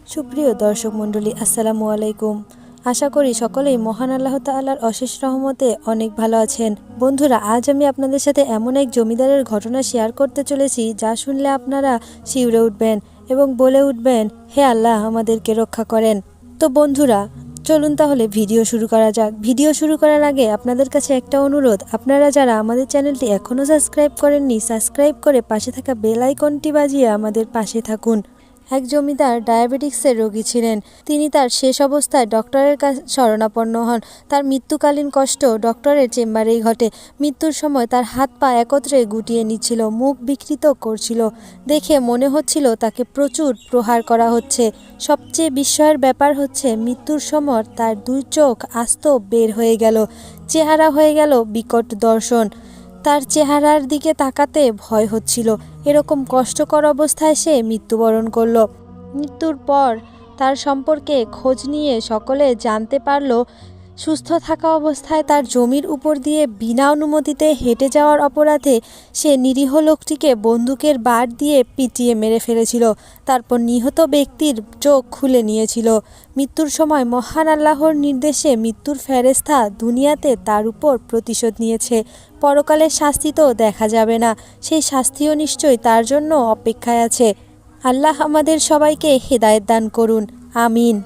সুপ্রিয় দর্শক মণ্ডলী, আসসালামু আলাইকুম। আশা করি সকলেই মহান আল্লাহ তাআলার অশেষ রহমতে অনেক ভালো আছেন। বন্ধুরা, আজ আমি আপনাদের সাথে এমন এক জমিদারের ঘটনা শেয়ার করতে চলেছি যা শুনলে আপনারা শিউরে উঠবেন এবং বলে উঠবেন, হে আল্লাহ, আমাদেরকে রক্ষা করেন। তো বন্ধুরা, চলুন তাহলে ভিডিও শুরু করা যাক। ভিডিও শুরু করার আগে আপনাদের কাছে একটা অনুরোধ, আপনারা যারা আমাদের চ্যানেলটি এখনও সাবস্ক্রাইব করেননি, সাবস্ক্রাইব করে পাশে থাকা বেল আইকনটি বাজিয়ে আমাদের পাশে থাকুন। এক জমিদার ডায়াবেটিক্সের রোগী ছিলেন। তিনি তার শেষ অবস্থায় ডক্টরের কাছে শরণাপন্ন হন। তার মৃত্যুকালীন কষ্ট ডক্টরের চেম্বারেই ঘটে। মৃত্যুর সময় তার হাত পা একত্রে গুটিয়ে নিচ্ছিল, মুখ বিকৃত করছিল। দেখে মনে হচ্ছিল তাকে প্রচুর প্রহার করা হচ্ছে। সবচেয়ে বিস্ময়ের ব্যাপার হচ্ছে, মৃত্যুর সময় তার দুই চোখ আস্ত বের হয়ে গেল। চেহারা হয়ে গেল বিকট দর্শন। তার চেহারার দিকে তাকাতে ভয় হচ্ছিল। এরকম কষ্টকর অবস্থায় সে মৃত্যুবরণ করল। মৃত্যুর পর তার সম্পর্কে খোঁজ নিয়ে সকলে জানতে পারল, সুস্থ থাকা অবস্থায় তার জমির উপর দিয়ে বিনা অনুমতিতে হেঁটে যাওয়ার অপরাধে সে নিরীহ লোকটিকে বন্দুকের বাট দিয়ে পিটিয়ে মেরে ফেলেছিল। তারপর নিহত ব্যক্তির চোখ খুলে নিয়েছিল। মৃত্যুর সময় মহান আল্লাহর নির্দেশে মৃত্যুর ফেরেশতা দুনিয়াতে তার উপর প্রতিশোধ নিয়েছে। পরকালের শাস্তি তো দেখা যাবে না, সেই শাস্তিও নিশ্চয়ই তার জন্য অপেক্ষায় আছে। আল্লাহ আমাদের সবাইকে হেদায়েত দান করুন, আমিন।